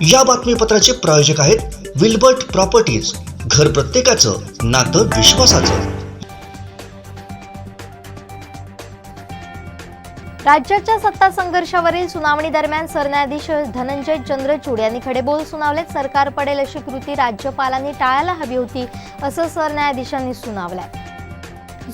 या बातमीपत्राचे प्रायोजक आहेत विल्बर्ट प्रॉपर्टीज, घर प्रत्येकाचं नातं विश्वासाचं। राज्याच्या सत्ता संघर्षावरील सुनावणी दरम्यान सरन्यायाधीश धनंजय चंद्रचूड यांनी खडेबोल सुनावलेत। सरकार पडेल अशी कृती राज्यपालांनी टाळायला हवी होती असं सरन्यायाधीशांनी सुनावलंय।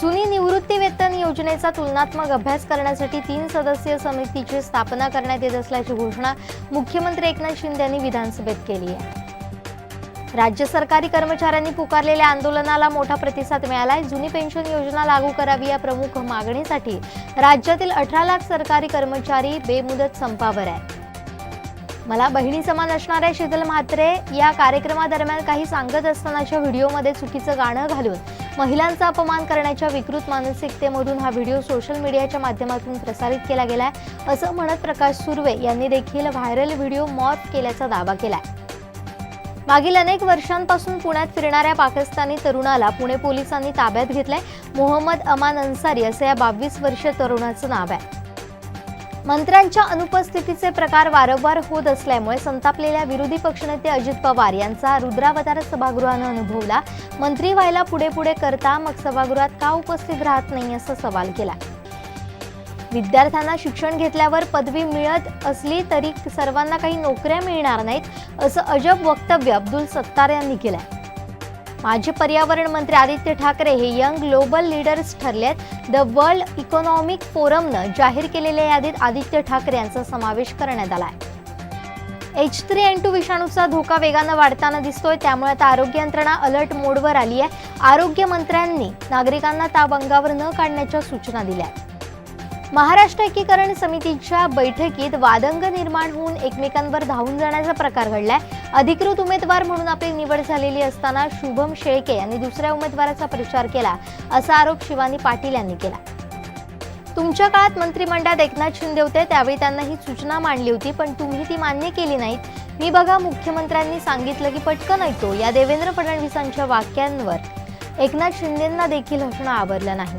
जुनी निवृत्ती वेतन योजनेचा तुलनात्मक अभ्यास करण्यासाठी 3 सदस्यीय समितीची स्थापना करण्यात येत असल्याची घोषणा मुख्यमंत्री एकनाथ शिंदे यांनी विधानसभेत केली आहे। राज्य सरकारी कर्मचाऱ्यांनी पुकारलेल्या आंदोलनाला मोठा प्रतिसाद मिळालाय। जुनी पेन्शन योजना लागू करावी या प्रमुख मागणीसाठी राज्यातील 18 लाख सरकारी कर्मचारी बेमुदत संपावर आहेत। मला बहिणी समान असणाऱ्या शीतल म्हात्रे या कार्यक्रमादरम्यान काही सांगत असतानाच्या व्हिडिओमध्ये चुकीचं गाणं घालून महिलांचा अपमान करण्याच्या विकृत मानसिकतेमधून हा व्हिडिओ सोशल मीडियाच्या माध्यमातून प्रसारित केला गेलाय असं म्हणत प्रकाश सुर्वे यांनी देखील व्हायरल व्हिडिओ मॉर्फ केल्याचा दावा केलाय। मागील अनेक वर्षांपासून पुण्यात फिरणाऱ्या पाकिस्तानी तरुणाला पुणे पोलिसांनी ताब्यात घेतलंय। मोहम्मद अमान अन्सारी असं या 22 वर्षीय तरुणाचं नाव आहे। मंत्र्यांच्या अनुपस्थितीचे प्रकार वारंवार होत असल्यामुळे संतापलेल्या विरोधी पक्षनेते अजित पवार यांचा रुद्रावतार सभागृहानं अनुभवला। मंत्री व्हायला पुढे पुढे करता मग सभागृहात का उपस्थित राहत नाही असा सवाल केला। विद्यार्थ्यांना शिक्षण घेतल्यावर पदवी मिळत असली तरी सर्वांना काही नोकऱ्या मिळणार नाहीत असं अजब वक्तव्य अब्दुल सत्तार यांनी केलंय। माजी पर्यावरण मंत्री आदित्य ठाकरे हे यंग ग्लोबल लीडर्स ठरलेत। द वर्ल्ड इकॉनॉमिक फोरमनं जाहीर केलेल्या यादीत आदित्य ठाकरे यांचा समावेश करण्यात आलाय। H3N2 विषाणूचा धोका वेगानं वाढताना दिसतोय, त्यामुळे आता आरोग्य यंत्रणा अलर्ट मोडवर आली आहे। आरोग्य मंत्र्यांनी नागरिकांना ताप अंगावर न काढण्याच्या सूचना दिल्या। महाराष्ट्र एकीकरण समितीच्या बैठकीत वादंग निर्माण होऊन एकमेकांवर धावून जाण्याचा प्रकार घडलाय। अधिकृत उमेदवार म्हणून आपली निवड झालेली असताना शुभम शेळके यांनी दुसऱ्या उमेदवाराचा प्रचार केला असा आरोप शिवानी पाटील यांनी केला। तुमच्या काळात मंत्रिमंडळात एकनाथ शिंदे होते, त्यावेळी त्यांना ही सूचना मांडली होती, पण तुम्ही ती मान्य केली नाहीत। मी बघा मुख्यमंत्र्यांनी सांगितलं की पटकन ऐकतो या देवेंद्र फडणवीसांच्या वाक्यांवर एकनाथ शिंदेंना देखील हसणं आवरलं नाही।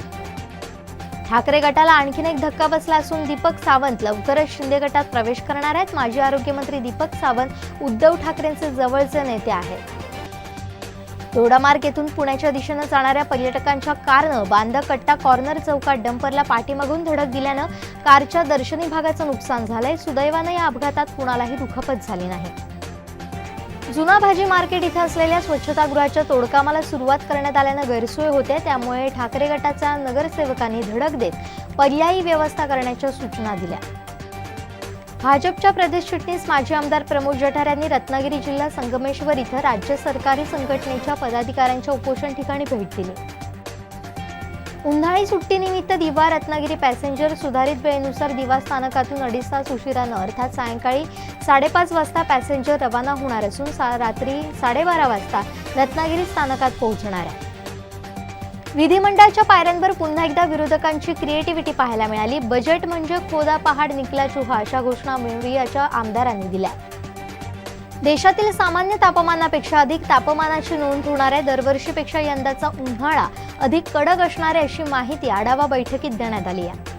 ठाकरे गटाला आणखीन एक धक्का बसला असून दीपक सावंत लवकरच शिंदे गटात प्रवेश करणार आहेत। माजी आरोग्यमंत्री दीपक सावंत उद्धव ठाकरेंचे जवळचे नेते आहेत। दोडामार्ग येथून पुण्याच्या दिशेनं जाणाऱ्या पर्यटकांच्या कारनं बांधकट्टा कॉर्नर चौकात डंपरला पाठीमागून धडक दिल्यानं कारच्या दर्शनी भागाचं नुकसान झालंय। सुदैवानं या अपघातात कुणालाही दुखापत झाली नाही। जुना भाजी मार्केट इथं असलेल्या स्वच्छतागृहाच्या तोडकामाला सुरुवात करण्यात आल्यानं गैरसोय होते, त्यामुळे ठाकरे गटाच्या नगरसेवकांनी धडक देत पर्यायी व्यवस्था करण्याच्या सूचना दिल्या। भाजपच्या प्रदेश चिटणीस माजी आमदार प्रमोद जठार यांनी रत्नागिरी जिल्हा संगमेश्वर इथं राज्य सरकारी संघटनेच्या पदाधिकाऱ्यांच्या उपोषण ठिकाणी भेट दिली। उन्हाळी सुट्टीनिमित्त दिवा रत्नागिरी पॅसेंजर सुधारित वेळेनुसार दिवा स्थानकातून 2.5 तास उशिरानं अर्थात सायंकाळी 5:30 वाजता पॅसेंजर रवाना होणार असून रात्री 12:30 वाजता रत्नागिरी स्थानकात पोहोचणार आहे। विधिमंडळाच्या पायऱ्यांवर पुन्हा एकदा विरोधकांची क्रिएटिव्हिटी पाहायला मिळाली। बजेट म्हणजे खोदा पहाड निकला चुहा अशा घोषणा मोरियाच्या आमदारांनी दिल्या। देशातील सामान्य तापमानापेक्षा अधिक तापमानाची नोंद होणार आहे। दरवर्षीपेक्षा यंदाचा उन्हाळा अधिक कडक असणार आहे अशी माहिती आढावा बैठकीत देण्यात आली आहे।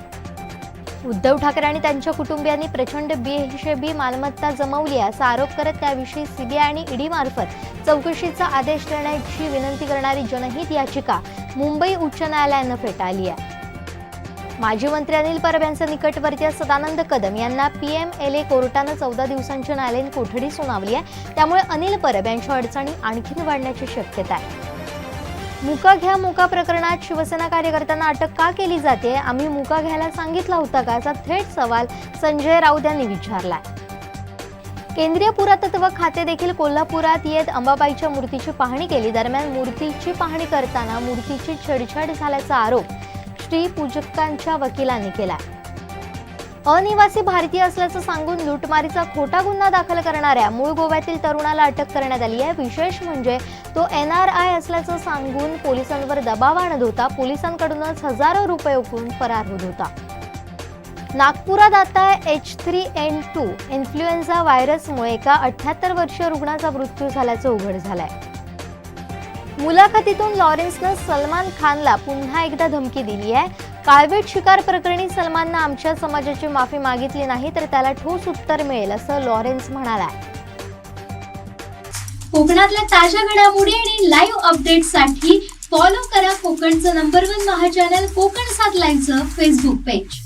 उद्धव ठाकरे आणि त्यांच्या कुटुंबियांनी प्रचंड बेहिशेबी मालमत्ता जमवली असा आरोप करत त्याविषयी सीबीआय आणि ईडी मार्फत चौकशीचा आदेश देण्याची विनंती करणारी जनहित याचिका मुंबई उच्च न्यायालयानं फेटाळली आहे। माजी मंत्री अनिल परब यांचे निकटवर्तीय सदानंद कदम यांना PMLA कोर्टानं 14 दिवसांची न्यायालयीन कोठडी सुनावली आहे। त्यामुळे अनिल परब यांच्या अडचणी आणखीन वाढण्याची शक्यता आहे। मुका घ्या मुका प्रकरणात शिवसेना कार्यकर्त्यांना अटक का केली जाते? आम्ही मुका घ्यायला सांगितला होता का असा थेट सवाल संजय राऊत यांनी विचारलाय। केंद्रीय पुरातत्व खाते देखील कोल्हापुरात येत अंबाबाईच्या मूर्तीची पाहणी केली। दरम्यान मूर्तीची पाहणी करताना मूर्तीची छेडछाड झाल्याचा आरोप श्री पूजकांच्या वकिलांनी केला। अनिवासी भारतीय असल्याचं सांगून लुटमारीचा खोटा गुन्हा दाखल करणाऱ्या मूळ गोव्यातील तरुणाला अटक करण्यात आली आहे। विशेष म्हणजे तो NRI असल्याचं सांगून पोलिसांवर दबाव आणत होता। पोलिसांकडूनच हजारो रुपये उकळून फरार होत होता। नागपुरात आता H3N2 इन्फ्लुएन्झा व्हायरसमुळे एका 78 वर्षीय रुग्णाचा मृत्यू झाल्याचं उघड झालंय। मुलाखतीतून लॉरेन्सनं सलमान खानला पुन्हा एकदा धमकी दिली आहे। काळवीट शिकार प्रकरणी सलमाननं आमच्या समाजाची माफी मागितली नाही तर त्याला ठोस उत्तर मिळेल असं लॉरेन्स म्हणाला। कोकणातल्या ताज्या घडामोडी आणि लाईव्ह अपडेट्ससाठी फॉलो करा कोकणचं नंबर 1 महा चॅनल कोकण 7 लाईव्हचं फेसबुक पेज.